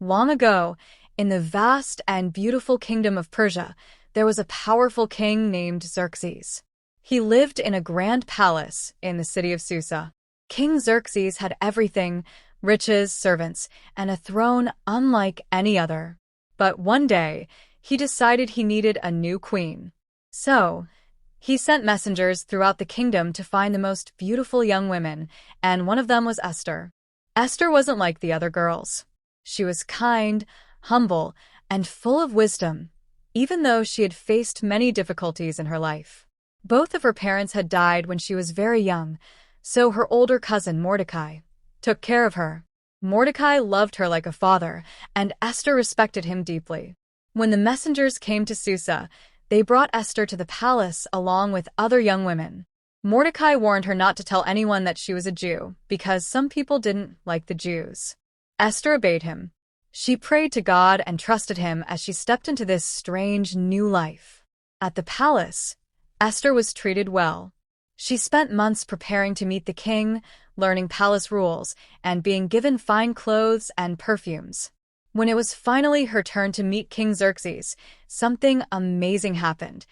Long ago, in the vast and beautiful kingdom of Persia, there was a powerful king named Xerxes. He lived in a grand palace in the city of Susa. King Xerxes had everything: riches, servants, and a throne unlike any other. But one day, he decided he needed a new queen. So, he sent messengers throughout the kingdom to find the most beautiful young women, and one of them was Esther. Esther wasn't like the other girls. She was kind, humble, and full of wisdom, even though she had faced many difficulties in her life. Both of her parents had died when she was very young, so her older cousin Mordecai took care of her. Mordecai loved her like a father, and Esther respected him deeply. When the messengers came to Susa, they brought Esther to the palace along with other young women. Mordecai warned her not to tell anyone that she was a Jew, because some people didn't like the Jews. Esther obeyed him. She prayed to God and trusted him as she stepped into this strange new life. At the palace, Esther was treated well. She spent months preparing to meet the king, learning palace rules, and being given fine clothes and perfumes. When it was finally her turn to meet King Xerxes, something amazing happened.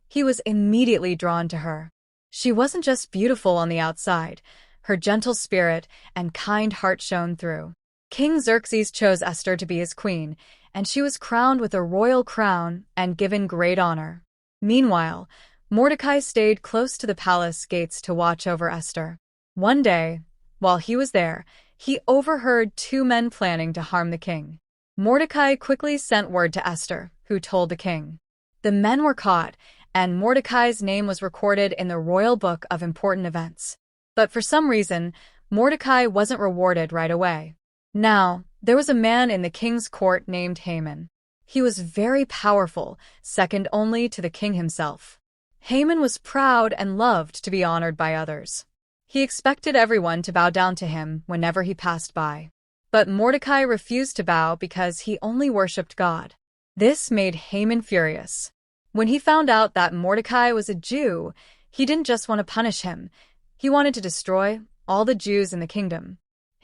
He was immediately drawn to her. She wasn't just beautiful on the outside. Her gentle spirit and kind heart shone through. King Xerxes chose Esther to be his queen, and she was crowned with a royal crown and given great honor. Meanwhile, Mordecai stayed close to the palace gates to watch over Esther. One day, while he was there, he overheard two men planning to harm the king. Mordecai quickly sent word to Esther, who told the king. The men were caught, and Mordecai's name was recorded in the royal book of important events. But for some reason, Mordecai wasn't rewarded right away. Now, there was a man in the king's court named Haman. He was very powerful, second only to the king himself. Haman was proud and loved to be honored by others. He expected everyone to bow down to him whenever he passed by. But Mordecai refused to bow because he only worshipped God. This made Haman furious. When he found out that Mordecai was a Jew, he didn't just want to punish him. He wanted to destroy all the Jews in the kingdom.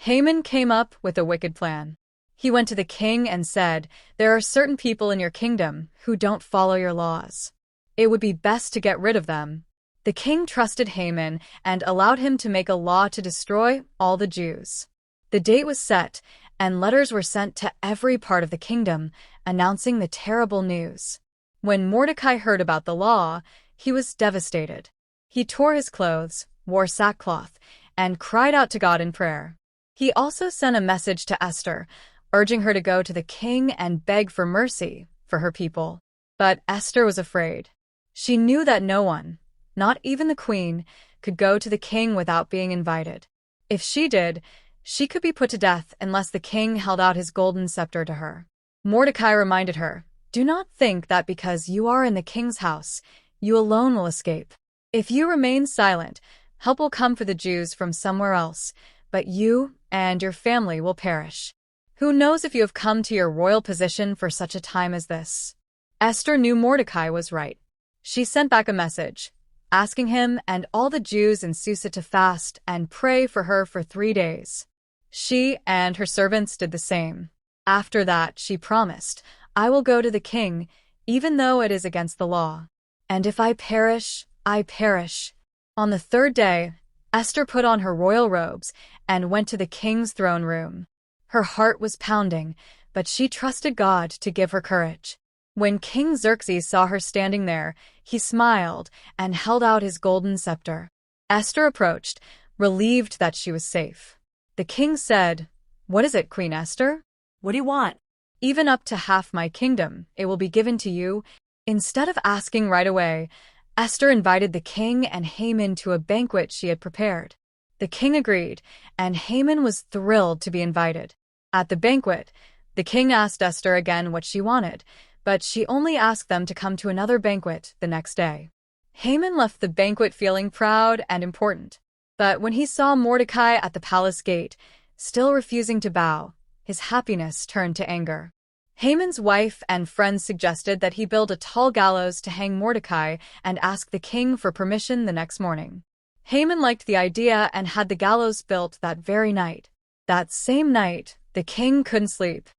Haman came up with a wicked plan. He went to the king and said, "There are certain people in your kingdom who don't follow your laws. It would be best to get rid of them." The king trusted Haman and allowed him to make a law to destroy all the Jews. The date was set, and letters were sent to every part of the kingdom, announcing the terrible news. When Mordecai heard about the law, he was devastated. He tore his clothes, wore sackcloth, and cried out to God in prayer. He also sent a message to Esther, urging her to go to the king and beg for mercy for her people. But Esther was afraid. She knew that no one, not even the queen, could go to the king without being invited. If she did, she could be put to death unless the king held out his golden scepter to her. Mordecai reminded her, "Do not think that because you are in the king's house, you alone will escape. If you remain silent, help will come for the Jews from somewhere else, but you and your family will perish. Who knows if you have come to your royal position for such a time as this?" Esther knew Mordecai was right. She sent back a message, asking him and all the Jews in Susa to fast and pray for her for 3 days. She and her servants did the same. After that, she promised, "I will go to the king, even though it is against the law. And if I perish, I perish." On the 3rd day, Esther put on her royal robes and went to the king's throne room. Her heart was pounding, but she trusted God to give her courage. When King Xerxes saw her standing there, he smiled and held out his golden scepter. Esther approached, relieved that she was safe. The king said, "What is it, Queen Esther?" "What do you want?" "Even up to half my kingdom, it will be given to you." Instead of asking right away, Esther invited the king and Haman to a banquet she had prepared. The king agreed, and Haman was thrilled to be invited. At the banquet, the king asked Esther again what she wanted, but she only asked them to come to another banquet the next day. Haman left the banquet feeling proud and important. But when he saw Mordecai at the palace gate, still refusing to bow, his happiness turned to anger. Haman's wife and friends suggested that he build a tall gallows to hang Mordecai and ask the king for permission the next morning. Haman liked the idea and had the gallows built that very night. That same night, the king couldn't sleep.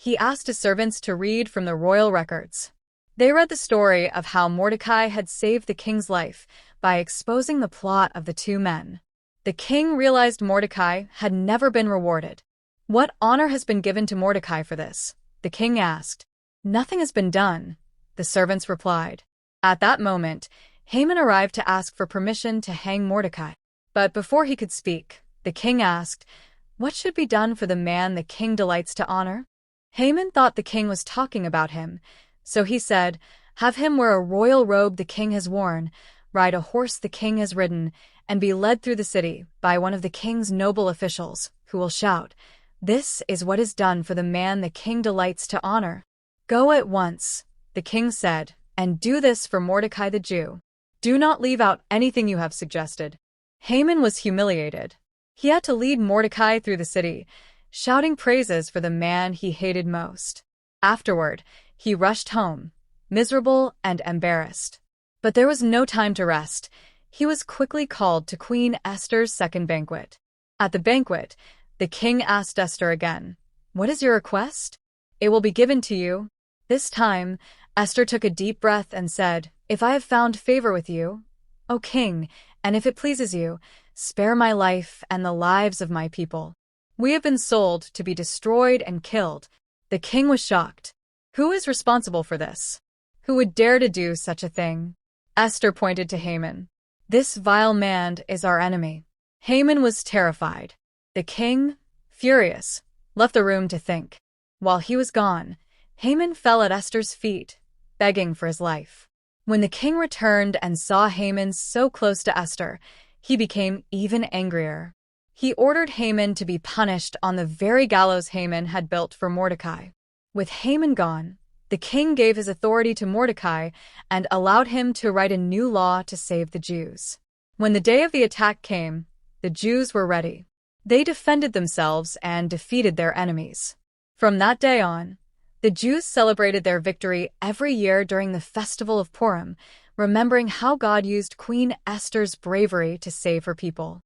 He asked his servants to read from the royal records. They read the story of how Mordecai had saved the king's life by exposing the plot of the two men. The king realized Mordecai had never been rewarded. "What honor has been given to Mordecai for this?" the king asked. "Nothing has been done," the servants replied. At that moment, Haman arrived to ask for permission to hang Mordecai. But before he could speak, the king asked, "What should be done for the man the king delights to honor?" Haman thought the king was talking about him, so he said, "Have him wear a royal robe the king has worn, ride a horse the king has ridden, and be led through the city by one of the king's noble officials, who will shout, 'This is what is done for the man the king delights to honor.'" "Go at once," the king said, "and do this for Mordecai the Jew. Do not leave out anything you have suggested." Haman was humiliated. He had to lead Mordecai through the city, shouting praises for the man he hated most. Afterward, he rushed home, miserable and embarrassed. But there was no time to rest. He was quickly called to Queen Esther's second banquet. At the banquet, the king asked Esther again, "What is your request?" "It will be given to you." This time, Esther took a deep breath and said, "If I have found favor with you, O king, and if it pleases you, spare my life and the lives of my people. We have been sold to be destroyed and killed." The king was shocked. Who is responsible for this? Who would dare to do such a thing? Esther pointed to Haman. "This vile man is our enemy." Haman was terrified. The king, furious, left the room to think. While he was gone, Haman fell at Esther's feet, begging for his life. When the king returned and saw Haman so close to Esther, he became even angrier. He ordered Haman to be punished on the very gallows Haman had built for Mordecai. With Haman gone, the king gave his authority to Mordecai and allowed him to write a new law to save the Jews. When the day of the attack came, the Jews were ready. They defended themselves and defeated their enemies. From that day on, the Jews celebrated their victory every year during the festival of Purim, remembering how God used Queen Esther's bravery to save her people.